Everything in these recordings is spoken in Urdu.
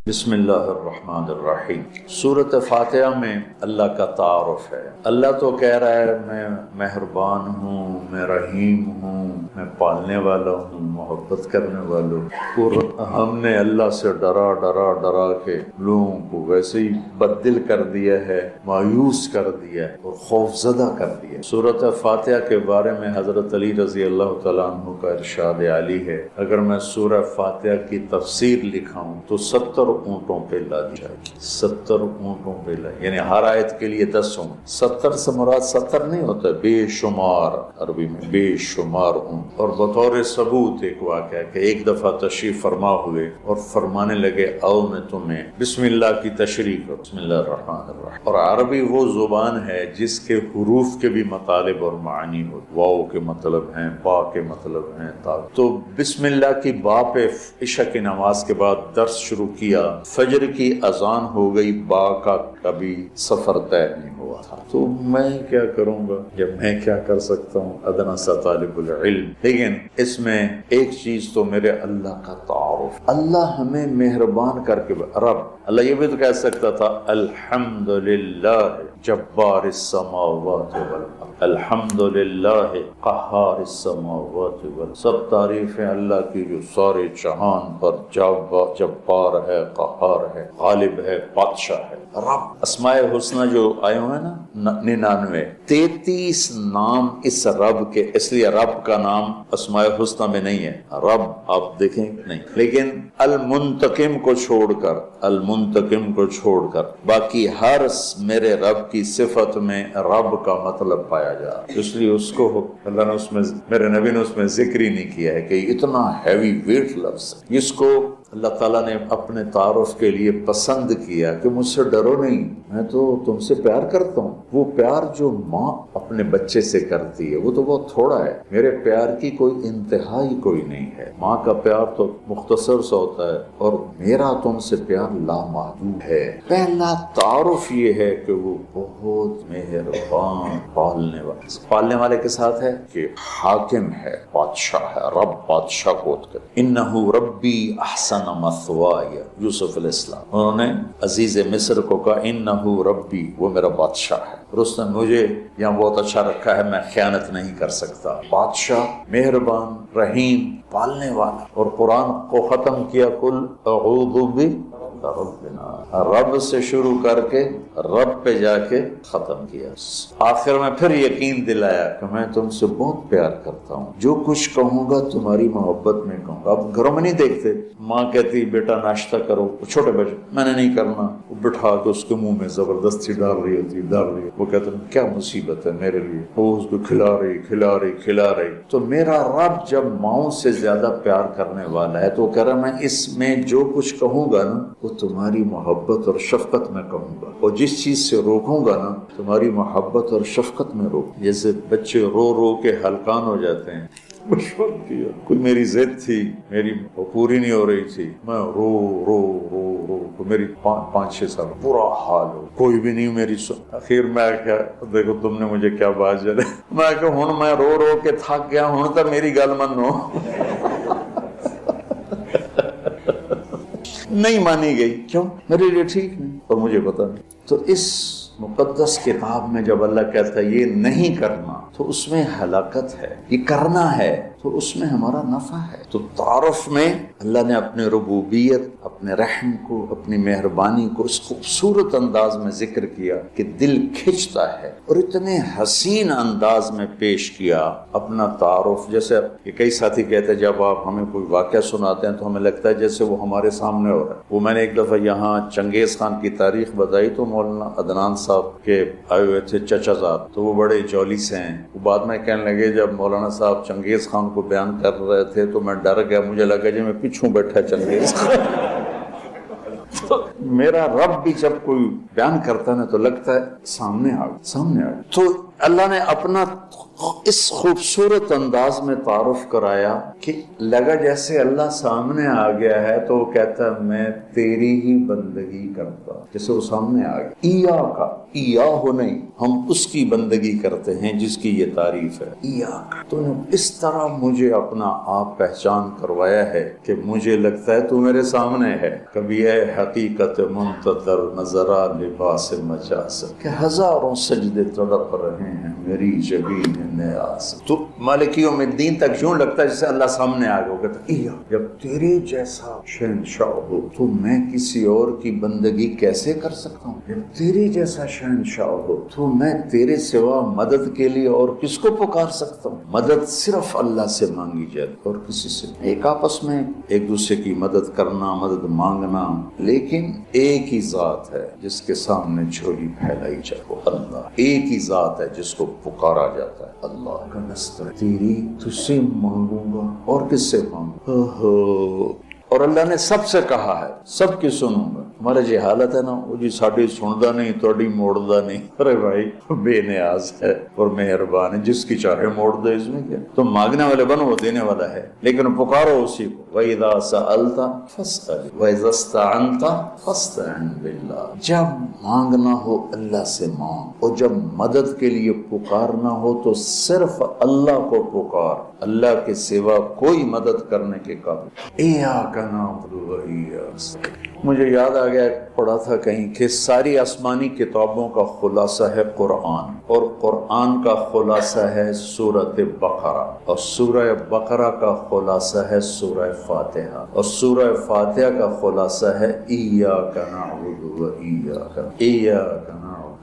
بسم اللہ الرحمن الرحیم۔ سورۃ فاتحہ میں اللہ کا تعارف ہے۔ اللہ تو کہہ رہا ہے میں مہربان ہوں، میں رحیم ہوں، میں پالنے والا ہوں، محبت کرنے والا ہوں۔ اور ہم نے اللہ سے ڈرا کے لوگوں کو ویسے ہی بددل کر دیا ہے، مایوس کر دیا ہے اور خوف زدہ کر دیا ہے۔ سورۃ فاتحہ کے بارے میں حضرت علی رضی اللہ تعالیٰ عنہ کا ارشاد علی ہے، اگر میں سورہ فاتحہ کی تفسیر لکھاؤں تو 70 اونٹوں پہ لا دی جائے گی۔ 70 اونٹوں پہ لا، یعنی ہر آیت کے لیے 10 اونٹ۔ 70 سے مراد 70 نہیں ہوتا، بے شمار، عربی میں بے شمار اونٹ۔ اور بطور ثبوت ایک واقعہ ہے کہ ایک دفعہ تشریف فرما ہوئے اور فرمانے لگے آؤ میں تمہیں بسم اللہ کی تشریح کروں، بسم اللہ الرحمن الرحیم۔ اور عربی وہ زبان ہے جس کے حروف کے بھی مطالب اور معانی ہو، واو کے مطلب ہیں، با کے مطلب ہیں، تا۔ تو بسم اللہ کی با پہ عشاء کی نماز کے بعد درس شروع کیا، فجر کی اذان ہو گئی، با کا کبھی سفر طے نہیں ہوا تھا۔ تو میں کیا کروں گا جب میں کیا کر سکتا ہوں، ادنا سا طالب العلم۔ لیکن اس میں ایک چیز تو میرے اللہ کا تعارف، اللہ ہمیں مہربان کر کے رب، اللہ یہ بھی تو کہہ سکتا تھا الحمدللہ جبار السماوات والارض، الحمدللہ قہار السماوات والارض۔ سب تعریفیں اللہ کی جو سارے جہان پر جبار ہے، قہار ہے، غالب ہے، بادشاہ ہے۔ رب اسماء الحسنہ جو آئے ہوئے ہیں نا 99، 33 نام اس رب کے، اس لیے رب کا نام اسماء الحسنہ میں نہیں ہے، رب آپ دیکھیں نہیں، لیکن المنتقم کو چھوڑ کر باقی ہر میرے رب کی صفت میں رب کا مطلب پایا جا رہا ہے۔ اس لیے اس کو اللہ نے اس میں، میرے نبی نے اس میں ذکر ہی نہیں کیا ہے کہ اتنا ہیوی ویٹ لفظ ہے، جس کو اللہ تعالیٰ نے اپنے تعارف کے لیے پسند کیا کہ مجھ سے ڈرو نہیں، میں تو تم سے پیار کرتا ہوں۔ وہ پیار جو ماں اپنے بچے سے کرتی ہے وہ تو بہت تھوڑا ہے، میرے پیار کی کوئی انتہا ہی کوئی نہیں ہے۔ ماں کا پیار تو مختصر سا ہوتا ہے اور میرا تم سے پیار لامحدود ہے۔ پہلا تعارف یہ ہے کہ وہ بہت مہربان، پالنے والے کے ساتھ ہے کہ حاکم ہے، بادشاہ ہے، رب بادشاہ کو انہ ربی احسن مثوایا، یوسف علیہ السلام انہوں نے عزیز مصر کو کہا انہ ربی، وہ میرا بادشاہ ہے اور اس نے مجھے یہاں بہت اچھا رکھا ہے، میں خیانت نہیں کر سکتا۔ بادشاہ، مہربان، رحیم، پالنے والا۔ اور قرآن کو ختم کیا قل اعوذ ربنا، رب سے شروع کر کے رب پہ جا کے ختم کیا۔ آخر میں پھر یقین دلایا کہ میں تم سے بہت پیار کرتا ہوں، جو کچھ کہوں گا تمہاری محبت میں کہوں گا۔ اب گھروں میں نہیں دیکھتے، ماں کہتی بیٹا ناشتہ کرو، چھوٹے بچے میں نے نہیں کرنا، وہ بٹھا کے اس کے منہ میں زبردستی ڈال رہی ہوتی، وہ کہتے ہیں کیا مصیبت ہے میرے لیے، وہ اس کو کھلا رہی۔ تو میرا رب جب ماؤں سے زیادہ پیار کرنے والا ہے تو وہ کہہ رہا میں اس میں جو کچھ کہوں گا نا وہ تمہاری محبت اور شفقت میں کہوں گا، اور جس چیز سے روکوں گا نا تمہاری محبت اور شفقت میں روکوں۔ جیسے بچے رو کے ہلکان ہو جاتے ہیں، کوئی میری ضد تھی، میری پوری نہیں ہو رہی تھی، میں رو میری 5-6 سال برا حال ہو، کوئی بھی نہیں میری اخیر میں کیا، دیکھو تم نے مجھے کیا بات جلے، میں کہ ہن میں رو کے تھک گیا، ہن تو میری گل منو۔ نہیں مانی گئی، کیوں؟ میرے لیے ٹھیک نہیں اور مجھے پتا نہیں۔ تو اس مقدس کتاب میں جب اللہ کہتا ہے یہ نہیں کرنا تو اس میں ہلاکت ہے، یہ کرنا ہے تو اس میں ہمارا نفع ہے۔ تو تعارف میں اللہ نے اپنے ربوبیت، اپنے رحم کو، اپنی مہربانی کو اس خوبصورت انداز میں ذکر کیا کہ دل کھنچتا ہے، اور اتنے حسین انداز میں پیش کیا اپنا تعارف۔ جیسے کہ کئی ساتھی کہتے ہیں جب آپ ہمیں کوئی واقعہ سناتے ہیں تو ہمیں لگتا ہے جیسے وہ ہمارے سامنے ہو رہا ہے۔ وہ میں نے ایک دفعہ یہاں چنگیز خان کی تاریخ بتائی تو مولانا عدنان صاحب کے آئے ہوئے تھے چچا صاحب، تو وہ بڑے جولی سے ہیں۔ وہ بعد میں کہنے لگے جب مولانا صاحب چنگیز خان کو بیان کر رہے تھے تو میں ڈر گیا، مجھے لگا جی میں پیچھوں بیٹھا چنگیز خان۔ تو میرا رب بھی جب کوئی بیان کرتا ہے نا تو لگتا ہے سامنے آ۔ تو اللہ نے اپنا اس خوبصورت انداز میں تعارف کرایا کہ لگا جیسے اللہ سامنے آ گیا ہے تو وہ کہتا ہے میں تیری ہی بندگی کرتا، جیسے وہ سامنے آ گیا۔ ایا کا ایا ہو نہیں، ہم اس کی بندگی کرتے ہیں جس کی یہ تعریف ہے۔ ایا کا تو نے اس طرح مجھے اپنا آپ پہچان کروایا ہے کہ مجھے لگتا ہے تو میرے سامنے ہے۔ کبھی اے حقیقت منتظر نظرا لباس مجاز کہ ہزاروں سجدے تڑپ رہے ہیں میری جبین نیاز۔ تو مالک یوم الدین تک یوں لگتا ہے جیسے اللہ سامنے آ گیا، کہتا ایا جب تیرے جیسا شہنشاہ ہو تو میں کسی اور کی بندگی کیسے کر سکتا ہوں؟ جب تیرے جیسا شہنشاہ ہو تو میں تیرے سوا مدد کے لیے اور کس کو پکار سکتا ہوں؟ مدد صرف اللہ سے مانگی جائے اور کسی سے، ایک آپس میں ایک دوسرے کی مدد کرنا، مدد مانگنا، لیکن ایک ہی ذات ہے جس کے سامنے جھولی پھیلائی جائے وہ اللہ، ایک ہی ذات ہے جس کو پکارا جاتا ہے اللہ کا نستر تیری تجھ سے مانگوں گا اور کس سے مانگوں؟ اور اللہ نے سب سے کہا ہے سب کی سنوں گا۔ ہمارا جی حالت ہے نا، وہ جی ساڑی سندا نہیں توڑی موڑدا نہیں۔ ارے بھائی بے نیاز ہے اور مہربان ہے، جس کی چاہے موڑ دے، اس میں کیا؟ تم مانگنے والے بنو، وہ دینے والا ہے، لیکن پکارو اسی کو۔ وَإِذَا سَأَلْتَ فَاسْأَلْ وَإِذَا اسْتَعَنْتَ فَاسْتَعِنْ بِاللَّهِ۔ جب مانگنا ہو اللہ سے مانگ، اور جب مدد کے لیے پکارنا ہو تو صرف اللہ کو پکار، اللہ کے سوا کوئی مدد کرنے کے قابل۔ ایاک نعبد و ایاک نستعین۔ مجھے یاد آ گیا، پڑھا تھا کہیں کہ ساری آسمانی کتابوں کا خلاصہ ہے قرآن، اور قرآن کا خلاصہ ہے سورۃ بقرہ، اور سورہ بقرہ کا خلاصہ ہے سورہ فاتحہ، اور سورہ فاتحہ کا خلاصہ ہے ایاک نعبد و ایاک نعبد۔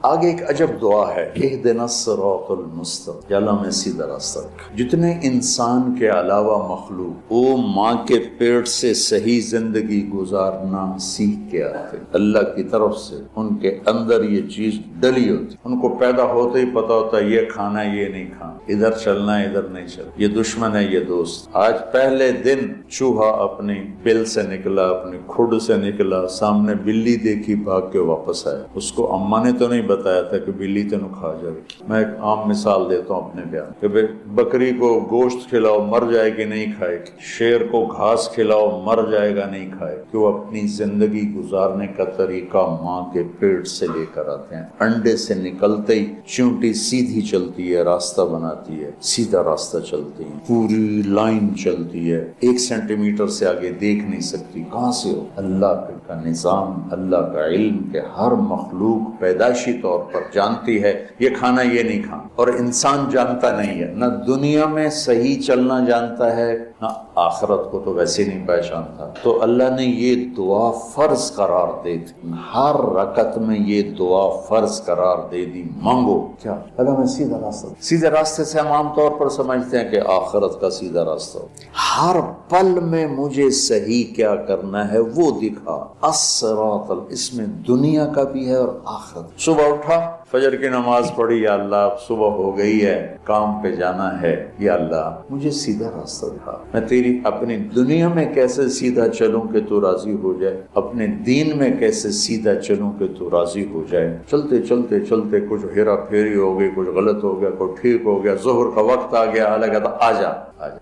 آگے ایک عجب دعا ہے، اہدنا الصراط المستقیم، یا اللہ میں سیدھا راستہ دکھا۔ جتنے انسان کے علاوہ مخلوق وہ ماں کے پیٹ سے صحیح زندگی گزارنا سیکھ کے آتے، اللہ کی طرف سے ان کے اندر یہ چیز ڈلی ہوتی، ان کو پیدا ہوتے ہی پتا ہوتا ہے یہ کھانا ہے یہ نہیں کھانا، ادھر چلنا ہے ادھر نہیں چلنا، یہ دشمن ہے یہ دوست۔ آج پہلے دن چوہا اپنی بل سے نکلا، اپنی کھڈ سے نکلا، سامنے بلی دیکھی بھاگ کے واپس آیا، اس کو اماں نے تو نہیں بتایا تھا کہ بلی تینوں کھا جائے۔ میں ایک عام مثال دیتا ہوں اپنے بیان کہ بکری کو گوشت کھلاؤ مر جائے گی نہیں کھائے گی، شیر کو گھاس کھلاؤ مر جائے گا نہیں کھائے گی، کہ وہ اپنی زندگی گزارنے کا طریقہ ماں کے پیٹ سے لے کر آتے ہیں۔ انڈے سے نکلتے ہی چونٹی سیدھی چلتی ہے، راستہ بناتی ہے، سیدھا راستہ چلتی ہے، پوری لائن چلتی ہے، 1 سینٹی میٹر سے آگے دیکھ نہیں سکتی، کہاں سے ہو؟ اللہ کا نظام، اللہ کا علم کہ ہر مخلوق پیدائشی طور پر جانتی ہے یہ کھانا یہ نہیں کھانا، اور انسان جانتا نہیں ہے، نہ دنیا میں صحیح چلنا جانتا ہے نہ آخرت کو تو ویسے نہیں پہچانتا۔ تو اللہ نے یہ دعا فرض قرار دے دی، ہر رکعت میں یہ دعا فرض قرار دے دی، مانگو کیا؟ اللہ میں سیدھا راستہ، سیدھے راستے سے ہم عام طور پر سمجھتے ہیں کہ آخرت کا سیدھا راستہ ہو، ہر پل میں مجھے صحیح کیا کرنا ہے وہ دکھا۔ الصراط، اس میں دنیا کا بھی ہے اور آخرت۔ صبح اٹھا، فجر کی نماز پڑھی، یا اللہ صبح ہو گئی ہے، کام پہ جانا ہے، یا اللہ مجھے سیدھا راستہ دکھا، میں تیری اپنی دنیا میں کیسے سیدھا چلوں کہ تو راضی ہو جائے، اپنے دین میں کیسے سیدھا چلوں کہ تو راضی ہو جائے۔ چلتے چلتے چلتے کچھ ہیرا پھیری ہو گئی، کچھ غلط ہو گیا، کچھ ٹھیک ہو گیا، ظہر کا وقت آ گیا، اللہ کہتا آ جا،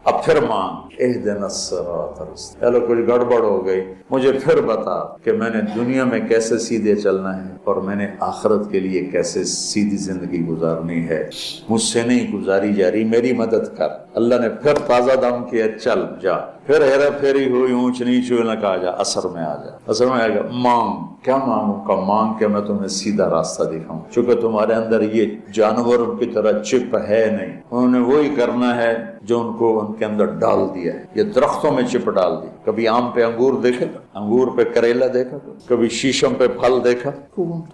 اب پھر مانگ اہدنا الصراط المستقیم۔ چلو کچھ گڑبڑ ہو گئی، مجھے پھر بتا کہ میں نے دنیا میں کیسے سیدھے چلنا ہے اور میں نے آخرت کے لیے کیسے سیدھی زندگی گزارنی ہے، مجھ سے نہیں گزاری جا رہی، میری مدد کر۔ اللہ نے پھر تازہ دم کیا، چل جا، پھر ہیرا پھیری ہوئی، اونچ نیچ ہوئی، نہ کہا جا عصر میں آ جا، عصر میں آ گیا، مانگ کیا مانگوں کا؟ مانگ کے میں تمہیں سیدھا راستہ دکھاؤں، چونکہ تمہارے اندر یہ جانور کی طرح چپ ہے نہیں، انہوں نے وہی کرنا ہے جو ان کو ان کے اندر ڈال دیا ہے، یہ درختوں میں چپ ڈال دی۔ کبھی آم پہ انگور دیکھا، انگور پہ کریلا دیکھا، کبھی شیشم پہ پھل دیکھا،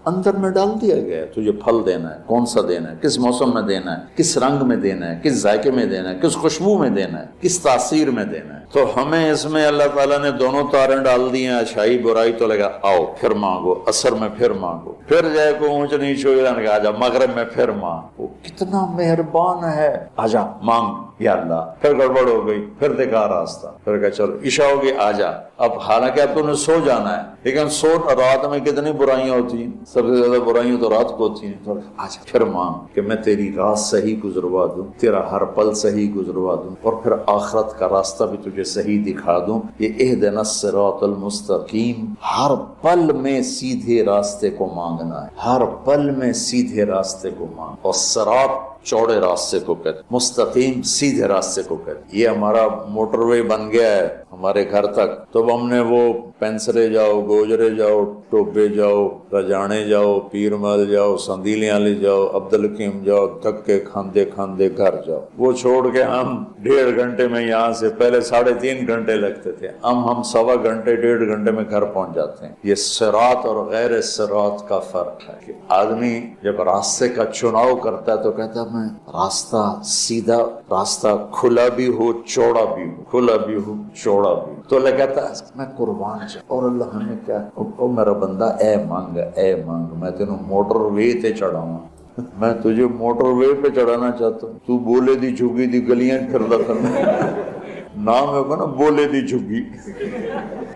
اندر میں ڈال دیا گیا تجھے پھل دینا ہے، کون سا دینا ہے، کس موسم میں دینا ہے، کس رنگ میں دینا ہے، کس ذائقے میں دینا ہے، کس خوشبو میں دینا ہے، کس تاثیر میں دینا ہے۔ تو ہمیں اس میں اللہ تعالیٰ نے دونوں تاریں ڈال دی ہیں، اچھائی برائی، تو لگا آؤ پھر مانگو، عصر میں پھر مانگو، پھر جائے کو اونچ نیچ ہو جائے، آ جا مغرب میں پھر مانگ، وہ کتنا مہربان ہے، آ جا مانگ یا اللہ۔ پھر گڑبڑ ہو گئی، پھر دیکھا راستہ، پھر کہا چلو عشاء ہوگی، آ جا۔ اب حالانکہ اب تو نے سو جانا ہے، لیکن سوچ رات میں کتنی برائیاں ہوتی ہیں, سب سے زیادہ برائیاں تو رات کو ہوتی ہیں. آج پھر مانگ کہ میں تیری رات صحیح گزروا دوں, تیرا ہر پل صحیح گزروا دوں, اور پھر آخرت کا راستہ بھی تجھے صحیح دکھا دوں. یہ اہدنا الصراط المستقیم, ہر پل میں سیدھے راستے کو مانگنا ہے, ہر پل میں سیدھے راستے کو مانگ. اور صراط چوڑے راستے کو کہتے, مستقیم سیدھے راستے کو کہتے. یہ ہمارا موٹر وے بن گیا ہے ہمارے گھر تک, تو ہم نے وہ پینسرے جاؤ, گوجرے جاؤ, ٹوبے جاؤ, رجانے جاؤ, پیر محل جاؤ, سندیلیاں لے جاؤ, عبدالحکیم جاؤ, دھکے کھاندے کھاندے گھر جاؤ. وہ چھوڑ کے ہم 1.5 گھنٹے میں یہاں سے, پہلے 3.5 گھنٹے لگتے تھے, ہم 1.25 گھنٹے 1.5 گھنٹے میں گھر پہنچ جاتے ہیں. یہ صراط اور غیر صراط کا فرق ہے کہ آدمی جب راستے کا چناؤ کرتا ہے تو کہتا ہے میں راستہ سیدھا, راستہ کھلا بھی ہو چوڑا بھی ہو, کھلا بھی ہو چوڑا بھی ہو. تو اللہ کہتا ہے میں قربان چاہ, اور اللہ ہمیں کیا, او میرا بندہ اے مانگ, اے مانگ, میں تینوں موٹر وے تے چڑھاؤں, میں تجھے موٹر وے پہ چڑھانا چاہتا ہوں. تو بولے دی جھگی دی گلیاں پھر کرنا, نام ہے نا بولے دی جھگی,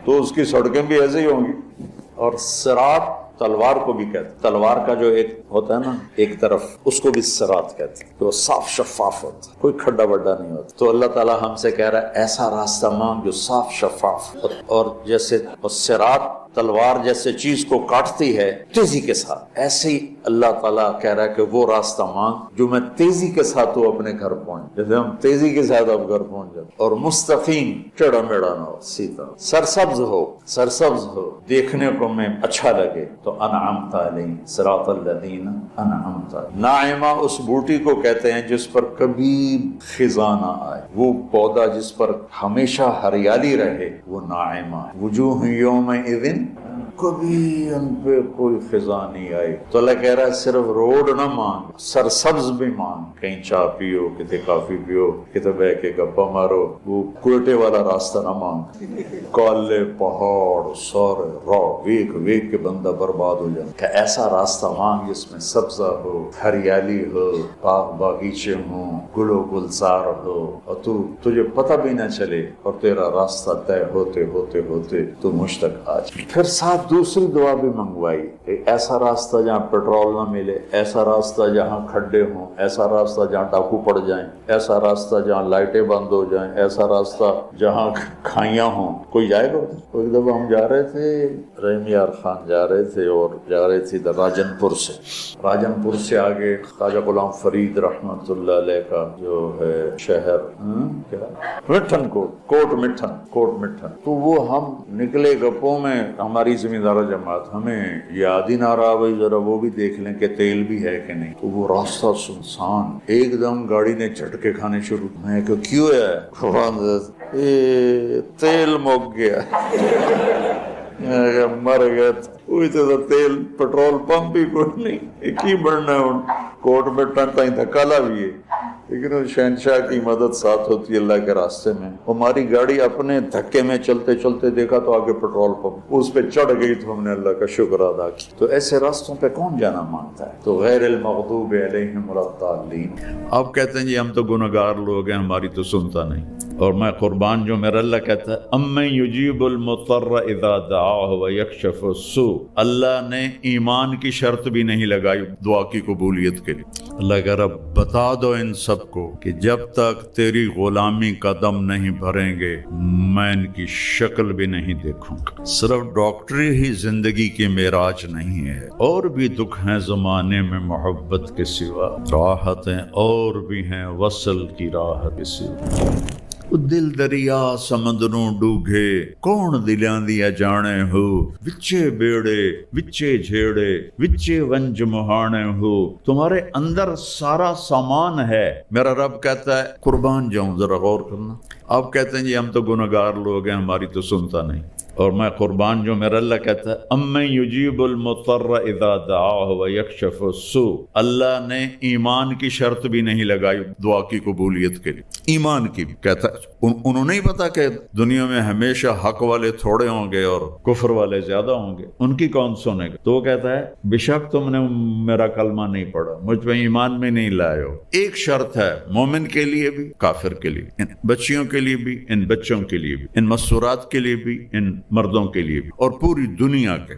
تو اس کی سڑکیں بھی ایسے ہی ہوں گی. اور صراط تلوار کو بھی کہتے ہیں, تلوار کا جو ایک ہوتا ہے نا ایک طرف, اس کو بھی صراط کہتے ہیں, تو صاف شفاف ہوتا ہے, کوئی کھڈا بڈا نہیں ہوتا. تو اللہ تعالیٰ ہم سے کہہ رہا ہے ایسا راستہ مانگ جو صاف شفاف, اور جیسے صراط تلوار جیسے چیز کو کاٹتی ہے تیزی کے ساتھ, ایسے ہی اللہ تعالیٰ کہہ رہا ہے کہ وہ راستہ مانگ جو میں تیزی کے ساتھ تو اپنے گھر پہنچ, جیسے ہم تیزی کے ساتھ اب گھر پہنچ جاتے. اور مستقیم, ٹیڑھا میڑھا نہ ہو, سیدھا, سرسبز ہو, سرسبز ہو, دیکھنے کو میں اچھا لگے. تو انعمت علیہم صراط الذین انعمت. ناعمہ اس بوٹی کو کہتے ہیں جس پر کبھی خزاں نہ آئے, وہ پودا جس پر ہمیشہ ہریالی رہے, وہ ناعمہ. وجوہ یومئذ, کبھی ان پہ کوئی خزاں نہیں آئی. تو اللہ کہہ رہا ہے صرف روڈ نہ مانگ, سرسبز بھی مانگ. کہیں چائے پیو, کتے کافی پیو, کتے بہ کے گپا مارو. وہ کوئٹے والا راستہ نہ مانگ, کالے پہاڑ سارے راہ ویک ویک کے بندہ برباد ہو جائے. کہ ایسا راستہ مانگ جس میں سبزہ ہو, ہریالی ہو, باغ باغیچے ہوں, گل و گلزار ہو, اور تجھے پتہ بھی نہ چلے, اور تیرا راستہ طے ہوتے ہوتے ہوتے تو مجھ تک آ جائے. پھر ساتھ دوسری دعا بھی منگوائی, ایسا راستہ جہاں پیٹرول نہ ملے, ایسا راستہ جہاں کھڈے ہوں, ایسا راستہ جہاں ڈاکو پڑ جائیں, ایسا راستہ جہاں لائٹیں بند ہو جائیں, ایسا راستہ جہاں کھائیاں ہوں. کوئی جائے گا ادھر؟ ایک دفعہ ہم جا رہے تھے, رحیم یار خان جا رہے تھے, اور جا رہے تھے راجن پور سے. راجن پور سے آگے خواجہ غلام فرید رحمت اللہ علیہ کا جو ہے شہر, کیا مٹھن کوٹ مٹھن. تو وہ ہم نکلے گپوں میں, ہماری زمیندارہ جماعت, ہمیں یاد ہی نہ رہا بھائی ذرا وہ بھی دیکھ لیں کہ تیل بھی ہے کہ نہیں. تو وہ راستہ سنسان, ایک دم گاڑی نے جھٹکے کھانے شروع. میں کہ کیوں ہے؟ تیل مک گیا. مر گیا. وہی تو تیل پیٹرول پمپ ہی کوئی نہیں, ایک ہی بڑھنا ہے. کوٹ میں ٹن تائیں دھکالا بھی ہے, لیکن شہنشاہ کی مدد ساتھ ہوتی ہے اللہ کے راستے میں. ہماری گاڑی اپنے دھکے میں چلتے چلتے دیکھا تو آگے پیٹرول پمپ, اس پہ چڑھ گئی تو ہم نے اللہ کا شکر ادا کیا. تو ایسے راستوں پہ کون جانا مانگتا ہے؟ تو غیر المغضوب علیہم ولا الضالین. آپ کہتے ہیں جی ہم تو گنہگار لوگ ہیں, ہماری تو سنتا نہیں. اور میں قربان جو میرا اللہ کہتا ہے امن یجیب المضطر اذا دعاہ ویکشف السوء. اللہ نے ایمان کی شرط بھی نہیں لگائی دعا کی قبولیت کے لیے. اللہ کہہ رہا بتا دو ان سب کو کہ جب تک تیری غلامی کا دم نہیں بھریں گے میں ان کی شکل بھی نہیں دیکھوں گا. صرف ڈاکٹری ہی زندگی کی معراج نہیں ہے, اور بھی دکھ ہیں زمانے میں محبت کے سوا, راحتیں اور بھی ہیں وصل کی راحت کے سوا. دل دریا سمندروں ڈوگے کون دلیاں دیا جانے ہو, وچے بیڑے وچے جھیڑے وچے ونج مہانے ہو. تمہارے اندر سارا سامان ہے. میرا رب کہتا ہے قربان جاؤں ذرا غور کرنا. آپ کہتے ہیں جی ہم تو گنہگار لوگ ہیں, ہماری تو سنتا نہیں. اور میں قربان جو میرا اللہ کہتا ہے امن یجیب المضطر اذا دعاہ ویکشف السوء. اللہ نے ایمان کی شرط بھی نہیں لگائی دعا کی قبولیت کے لیے, ایمان کی. کہتا ہے انہوں نہیں پتا کہ دنیا میں ہمیشہ حق والے تھوڑے ہوں گے اور کفر والے زیادہ ہوں گے, ان کی کون سنے گا. تو وہ کہتا ہے بے شک تم نے میرا کلمہ نہیں پڑھا, مجھ پہ ایمان میں نہیں لائے ہو. ایک شرط ہے مومن کے لیے بھی کافر کے لیے, ان بچیوں کے لیے بھی, ان بچوں کے لیے بھی, ان مستورات کے لیے بھی, ان مردوں کے لیے بھی اور پوری دنیا کے.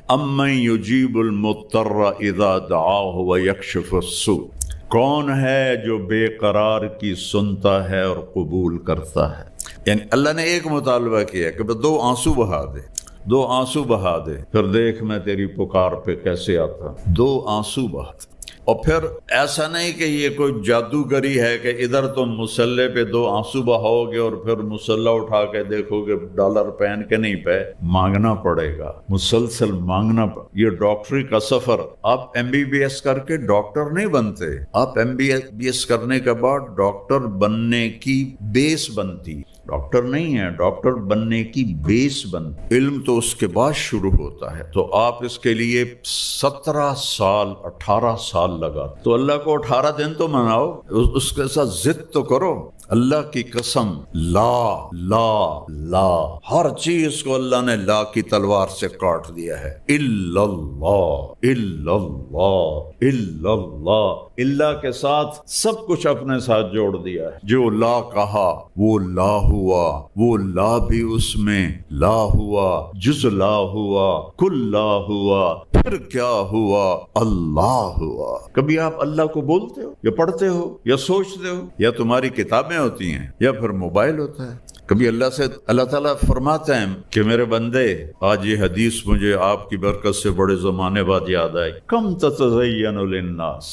امن یجیب المضطر اذا دعاہ ویکشف السوء، کون ہے جو بے قرار کی سنتا ہے اور قبول کرتا ہے. یعنی اللہ نے ایک مطالبہ کیا کہ 2 آنسو بہا دے، 2 آنسو بہا دے، پھر دیکھ میں تیری پکار پہ کیسے آتا. 2 آنسو بہا دے. اور پھر ایسا نہیں کہ یہ کوئی جادوگری ہے کہ ادھر تم مسلح پہ 2 آنسو بہاؤ گے اور پھر مسلح اٹھا کے دیکھو گے ڈالر پہن کے نہیں پہ، مانگنا پڑے گا، مسلسل مانگنا یہ ڈاکٹری کا سفر. آپ MBBS کر کے ڈاکٹر نہیں بنتے، آپ MBBS کرنے کے بعد ڈاکٹر بننے کی بیس بنتی. ڈاکٹر نہیں ہے، ڈاکٹر بننے کی بیس بنتی. علم تو اس کے بعد شروع ہوتا ہے. تو آپ اس کے لیے 17 سال 18 سال لگا. تو اللہ کو 18 دن تو مناؤ، اس کے ساتھ ضد تو کرو. اللہ کی قسم، لا لا لا، ہر چیز کو اللہ نے لا کی تلوار سے کاٹ دیا ہے. الا اللہ الا اللہ الا اللہ، اللہ کے ساتھ سب کچھ اپنے ساتھ جوڑ دیا ہے. جو لا کہا وہ لا ہوا، وہ لا بھی اس میں لا ہوا، جز لا ہوا، کل لا ہوا، پھر کیا ہوا؟ اللہ ہوا. کبھی آپ اللہ کو بولتے ہو یا پڑھتے ہو یا سوچتے ہو یا تمہاری کتابیں ہوتی ہیں یا پھر موبائل ہوتا ہے؟ کبھی اللہ سے اللہ تعالیٰ فرماتے ہیں کہ میرے بندے آج یہ حدیث مجھے آپ کی برکت سے بڑے زمانے بعد یاد آئی. کم تتزین للناس،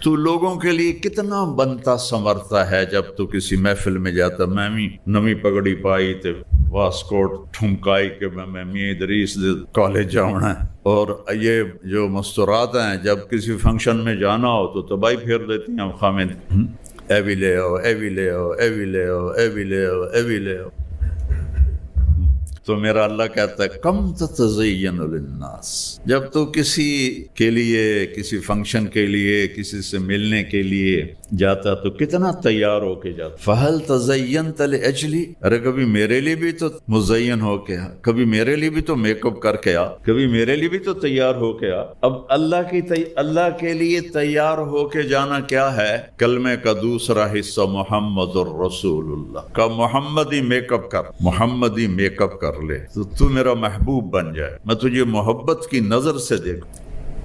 تو لوگوں کے لیے کتنا بنتا سنورتا ہے. جب تو کسی محفل میں جاتا، میں بھی نمی پگڑی پائی تے واسکوٹ ٹھمکائی کہ میں میاں ادریس کالج جاؤنا ہے. اور یہ جو مستورات ہیں جب کسی فنکشن میں جانا ہو تو تباہی پھیر دیتی ہیں خامد، اے بھی لے آؤ، اے بھی لے آؤ، اے بھی لے آؤ، اے بھی لے آؤ، اے بھی لے آؤ. تو میرا اللہ کہتا ہے کم تتزین للناس. جب تو کسی کے لیے، کسی فنکشن کے لیے، کسی سے ملنے کے لیے جاتا تو کتنا تیار ہو کے جاتا. فہل تزینت لاجلی، ارے کبھی میرے لیے بھی تو مزین ہو کے آ، کبھی میرے لیے بھی تو میک اپ کر کے آ، کبھی میرے لیے بھی تو تیار ہو کے آ. اب اللہ کے لیے تیار ہو کے جانا کیا ہے؟ کلمے کا دوسرا حصہ محمد الرسول اللہ کا. محمدی میک اپ کر، محمدی میک اپ کر لے تو میرا محبوب بن جائے. میں تجھے محبت کی نظر سے دیکھوں.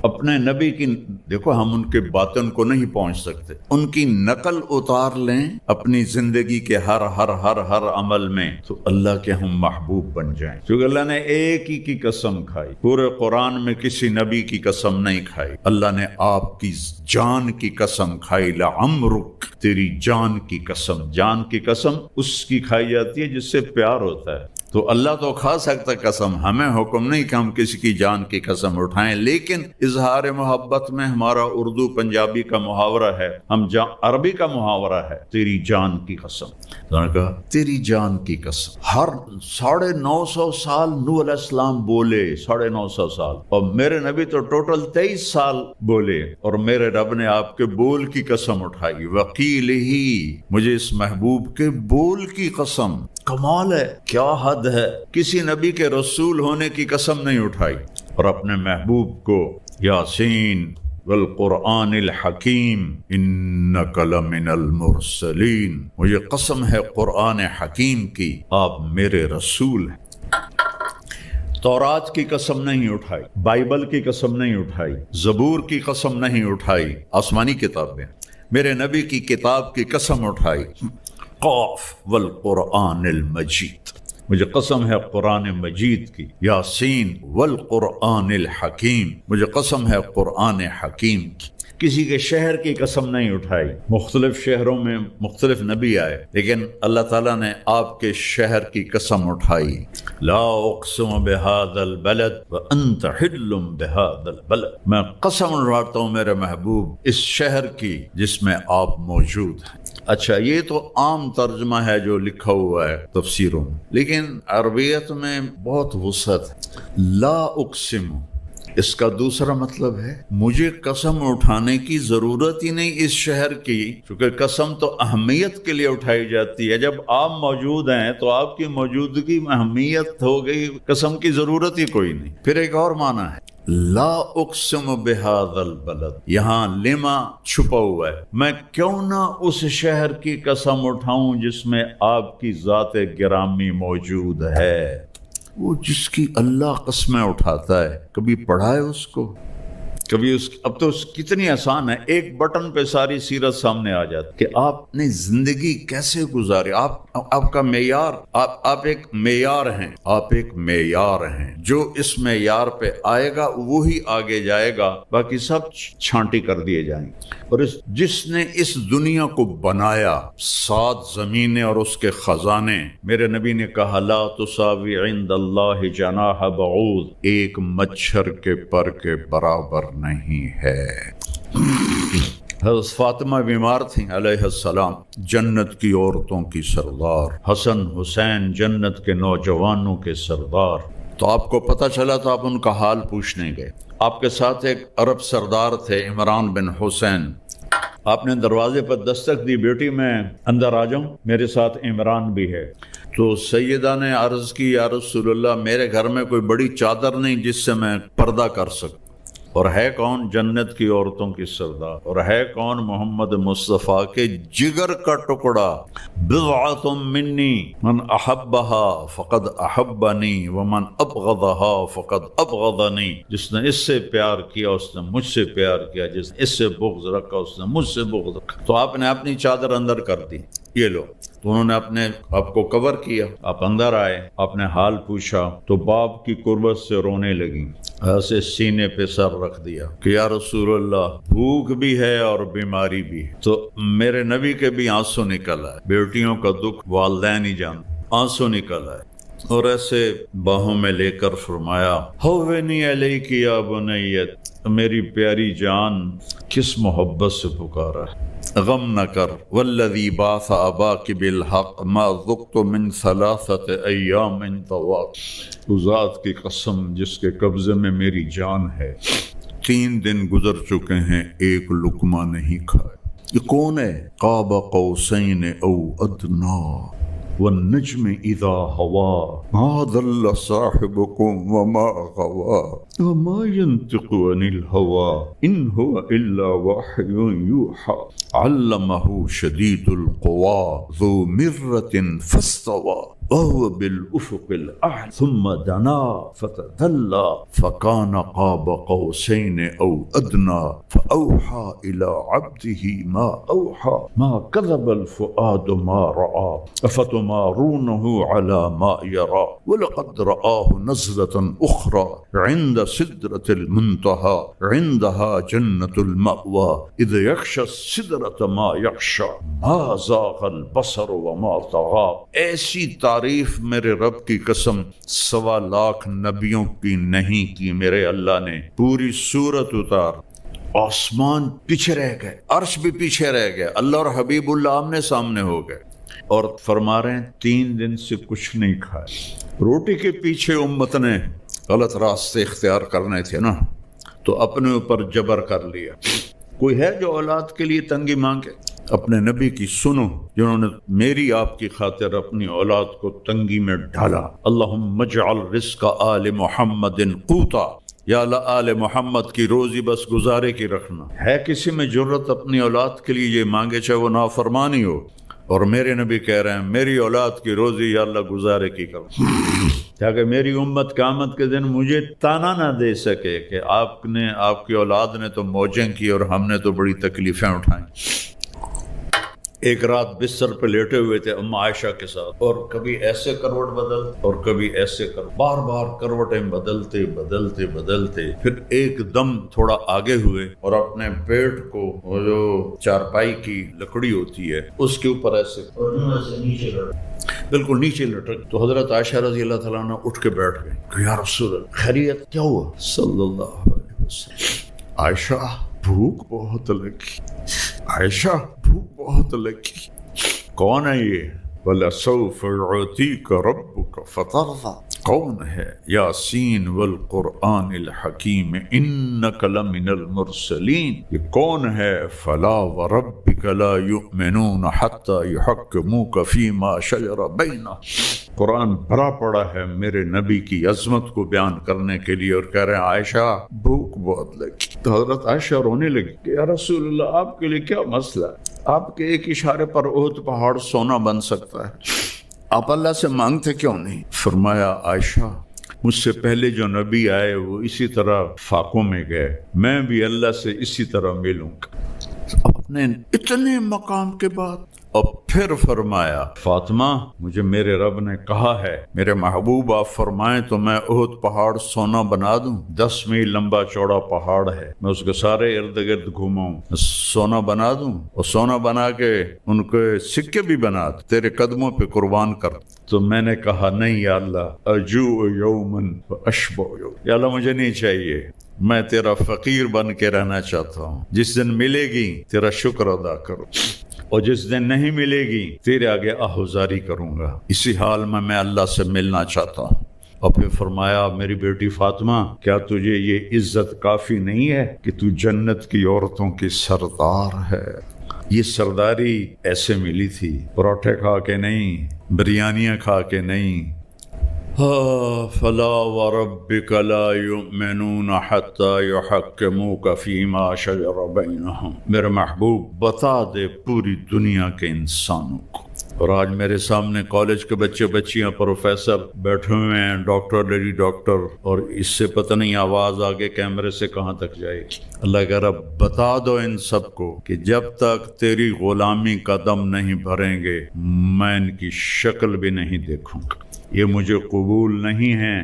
اپنے نبی کی دیکھو، ہم ان کے باطن کو نہیں پہنچ سکتے، ان کی نقل اتار لیں اپنی زندگی کے ہر ہر ہر ہر عمل میں تو اللہ کے ہم محبوب بن جائیں. کیونکہ اللہ نے ایک ہی کی قسم کھائی، پورے قرآن میں کسی نبی کی قسم نہیں کھائی. اللہ نے آپ کی جان کی قسم کھائی. لعمرک، تیری جان کی قسم. جان کی قسم اس کی کھائی جاتی ہے جس سے پیار ہوتا ہے. تو اللہ تو کھا سکتا قسم، ہمیں حکم نہیں کہ ہم کسی کی جان کی قسم اٹھائیں. لیکن اظہار محبت میں ہمارا اردو پنجابی کا محاورہ ہے، عربی کا محاورہ ہے، تیری جان کی قسم. تو نے کہا تیری جان کی قسم. ہر 950 سال نوح علیہ السلام بولے، 950 سال، اور میرے نبی تو ٹوٹل 23 سال بولے، اور میرے رب نے آپ کے بول کی قسم اٹھائی. وکیل ہی، مجھے اس محبوب کے بول کی قسم. کمال ہے، کیا حد ہے. کسی نبی کے رسول ہونے کی قسم نہیں اٹھائی. اور اپنے محبوب کو یاسین والقرآن الحکیم انک لمن المرسلین، مجھے قسم ہے قرآن حکیم کی، آپ میرے رسول ہیں. تورات کی قسم نہیں اٹھائی، بائبل کی قسم نہیں اٹھائی، زبور کی قسم نہیں اٹھائی، آسمانی کتابیں. میرے نبی کی کتاب کی قسم اٹھائی. قاف والقرآن المجید، مجھے قسم ہے قرآن مجید کی. یاسین والقرآن الحکیم، مجھے قسم ہے قرآن حکیم کی. کسی کے شہر کی قسم نہیں اٹھائی. مختلف شہروں میں مختلف نبی آئے، لیکن اللہ تعالیٰ نے آپ کے شہر کی قسم اٹھائی. لا اقسم بہذا البلد وانت حل بہذا البلد، میں قسم اٹھاتا ہوں میرے محبوب اس شہر کی جس میں آپ موجود ہیں. اچھا، یہ تو عام ترجمہ ہے جو لکھا ہوا ہے تفسیروں میں، لیکن عربیت میں بہت وسعت ہے. لا اقسم، اس کا دوسرا مطلب ہے مجھے قسم اٹھانے کی ضرورت ہی نہیں اس شہر کی، کیونکہ قسم تو اہمیت کے لیے اٹھائی جاتی ہے. جب آپ موجود ہیں تو آپ کی موجودگی میں اہمیت ہو گئی، قسم کی ضرورت ہی کوئی نہیں. پھر ایک اور معنی ہے لا اقسم بہذا البلد، یہاں لما چھپا ہوا ہے، میں کیوں نہ اس شہر کی قسم اٹھاؤں جس میں آپ کی ذات گرامی موجود ہے. وہ جس کی اللہ قسمیں اٹھاتا ہے، کبھی پڑھا ہے اس کو؟ کبھی اب تو کتنی آسان ہے، ایک بٹن پہ ساری سیرت سامنے آ جاتی کہ آپ نے زندگی کیسے گزاری۔ آپ کا معیار، آپ ایک معیار ہیں، آپ ایک معیار ہیں۔ جو اس معیار پہ آئے گا وہی آگے جائے گا، باقی سب چھانٹی کر دیے جائیں گے۔ اور جس نے اس دنیا کو بنایا، 7 زمینیں اور اس کے خزانے، میرے نبی نے کہا لا تساوی عند اللہ جناح بعوض، ایک مچھر کے پر کے برابر نہیں ہے۔ حضرت فاطمہ بیمار تھیں علیہ السلام، جنت کی عورتوں کی سردار، حسن حسین جنت کے نوجوانوں کے سردار۔ تو آپ کو پتہ چلا تو آپ ان کا حال پوچھنے گئے۔ آپ کے ساتھ ایک عرب سردار تھے عمران بن حسین۔ آپ نے دروازے پر دستک دی، بیٹی میں اندر آ جاؤں، میرے ساتھ عمران بھی ہے۔ تو سیدہ نے عرض کی یا رسول اللہ، میرے گھر میں کوئی بڑی چادر نہیں جس سے میں پردہ کر سکوں، اور ہے کون؟ جنت کی عورتوں کی سردار، اور ہے کون؟ محمد مصطفیٰ کے جگر کا ٹکڑا۔ بضعۃ منی من احبها فقد احبنی ومن ابغضها فقد ابغضنی، جس نے اس سے پیار کیا اس نے مجھ سے پیار کیا، جس نے اس سے بغض رکھا اس نے مجھ سے بغض رکھا۔ تو آپ نے اپنی چادر اندر کر دی، یہ لو۔ تو انہوں نے آپ کو کور کیا، آپ اندر آئے، آپ نے حال پوچھا تو باپ کی قربت سے رونے لگی، ایسے سینے پہ سر رکھ دیا کہ یا رسول اللہ بھوک بھی ہے اور بیماری بھی ہے۔ تو میرے نبی کے بھی آنسو نکل آئے، بیٹیوں کا دکھ والدین ہی جانتے، آنسو نکل آئے، اور ایسے باہوں میں لے کر فرمایا ہوینی علیک یا بنیت، میری پیاری جان، کس محبت سے پکارا ہے، غم نہ کر، والذی بعث اباک بالحق ما ذقت من 3 ایام طواق، اس ذات کی قسم جس کے قبضے میں میری جان ہے، 3 دن گزر چکے ہیں ایک لقمہ نہیں کھایا۔ یہ کون ہے؟ قاب قوسین او ادنا والنجم اذا ہوا ما ضل صاحبکم وما غوا وما ينطق عن الهوى ان هو الا وحی یوحى علمه شدید القوى ذو مرة فاستوى وهو بالافق الاعلى ثم دنا فتدلى فكان قاب قوسين او ادنى فاوحى الى عبده ما اوحى ما كذب الفؤاد ما راى افتمارونه على ما يرى ولقد رآه نزلة اخرى عند سدرة المنتهى عندها جنة المأوى اذ يغشى السدرة ما يغشى ما زاغ البصر وما طغى۔ ایسی تعریف میرے رب کی قسم 1.25 لاکھ نبیوں کی نہیں کی میرے اللہ نے۔ پوری سورت اتار، آسمان پیچھے رہ گئے، عرش بھی پیچھے رہ گئے، اللہ اور حبیب اللہ آمنے سامنے ہو گئے، اور فرما رہے ہیں 3 دن سے کچھ نہیں کھایا۔ روٹی کے پیچھے امت نے غلط راستے اختیار کرنے تھے نا، تو اپنے اوپر جبر کر لیا۔ کوئی ہے جو اولاد کے لیے تنگی مانگے؟ اپنے نبی کی سنو جنہوں نے میری آپ کی خاطر اپنی اولاد کو تنگی میں ڈالا۔ اللہم اجعل رزق آل محمد قوتا، یا اللہ آل محمد کی روزی بس گزارے کی رکھنا۔ ہے کسی میں جرت اپنی اولاد کے لیے یہ مانگے چاہے وہ نافرمانی ہو؟ اور میرے نبی کہہ رہے ہیں میری اولاد کی روزی یا اللہ گزارے کی کرو، تاکہ میری امت قیامت کے دن مجھے تانا نہ دے سکے کہ آپ کی اولاد نے تو موجیں کی اور ہم نے تو بڑی تکلیفیں اٹھائیں۔ ایک رات بستر پہ لیٹے ہوئے تھے ام عائشہ کے ساتھ، اور کبھی ایسے کروٹ بدل اور کبھی ایسے بار بار کروٹیں بدلتے بدلتے بدلتے، پھر ایک دم تھوڑا آگے ہوئے اور اپنے پیٹ کو، وہ جو چارپائی کی لکڑی ہوتی ہے اس کے اوپر ایسے نیچے بالکل نیچے لٹک۔ تو حضرت عائشہ رضی اللہ تعالیٰ عنہ اٹھ کے بیٹھ گئے کہ یا رسول اللہ خیریت کیا ہوا؟ صلی اللہ علیہ وسلم، عائشہ بھوک بہت لگی، عائشہ بھوک بہت لگی۔ کون ہے یہ؟ وَلَسَوْفَ يُعْطِيكَ رَبُّكَ فَتَرْضَىٰ، کون ہے؟ یاسین والقرآن الحکیم انک لمن المرسلین، یہ کون ہے؟ فلا وربک لا یؤمنون حتی یحکموک فیما شجر بینہم۔ قرآن بھرا پڑا ہے میرے نبی کی عظمت کو بیان کرنے کے لیے، اور کہہ رہے ہیں عائشہ بھوک بہت لگی۔ تو حضرت عائشہ رونے لگی کہ یا رسول اللہ آپ کے لیے کیا مسئلہ ہے؟ آپ کے ایک اشارے پر احد پہاڑ سونا بن سکتا ہے، آپ اللہ سے مانگتے کیوں نہیں؟ فرمایا عائشہ مجھ سے پہلے جو نبی آئے وہ اسی طرح فاقوں میں گئے، میں بھی اللہ سے اسی طرح ملوں گا۔ اپنے اتنے مقام کے بعد اور پھر فرمایا فاطمہ مجھے میرے رب نے کہا ہے میرے محبوب آپ فرمائیں تو میں احد پہاڑ سونا بنا دوں، 10 میل لمبا چوڑا پہاڑ ہے، میں اس کے سارے ارد گرد گھوماؤں، سونا بنا دوں اور سونا بنا کے ان کے سکے بھی بنا تیرے قدموں پہ قربان کر۔ تو میں نے کہا نہیں یا اللہ، اجوع یومن اشبع یوم، یا اللہ مجھے نہیں چاہیے، میں تیرا فقیر بن کے رہنا چاہتا ہوں، جس دن ملے گی تیرا شکر ادا کروں اور جس دن نہیں ملے گی تیرے آگے آہوزاری کروں گا۔ اسی حال میں اللہ سے ملنا چاہتا ہوں۔ اور پھر فرمایا میری بیٹی فاطمہ کیا تجھے یہ عزت کافی نہیں ہے کہ تو جنت کی عورتوں کی سردار ہے؟ یہ سرداری ایسے ملی تھی، پراٹھے کھا کے نہیں، بریانیاں کھا کے نہیں۔ فلا وربك لا يؤمنون حتى يحكموك فيما شجر بينهم، میرے محبوب بتا دے پوری دنیا کے انسانوں کو۔ اور آج میرے سامنے کالج کے بچے بچیاں پروفیسر بیٹھے ہوئے ہیں، ڈاکٹر لیڈی ڈاکٹر، اور اس سے پتہ نہیں آواز آگے کیمرے سے کہاں تک جائے گی۔ اللہ کہہ رہا بتا دو ان سب کو کہ جب تک تیری غلامی کا دم نہیں بھریں گے میں ان کی شکل بھی نہیں دیکھوں گا، یہ مجھے قبول نہیں ہے۔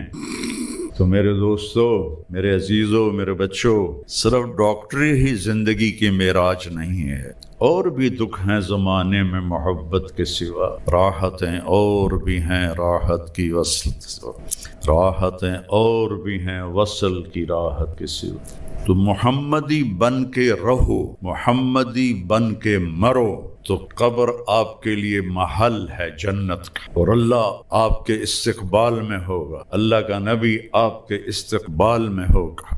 تو میرے دوستو، میرے عزیزوں، میرے بچوں، صرف ڈاکٹری ہی زندگی کی معراج نہیں ہے، اور بھی دکھ ہیں زمانے میں محبت کے سوا، راحتیں اور بھی ہیں راحت کی وصل، راحتیں اور بھی ہیں وصل کی راحت کے سوا۔ تو محمدی بن کے رہو، محمدی بن کے مرو، تو قبر آپ کے لیے محل ہے جنت کا، اور اللہ آپ کے استقبال میں ہوگا، اللہ کا نبی آپ کے استقبال میں ہوگا۔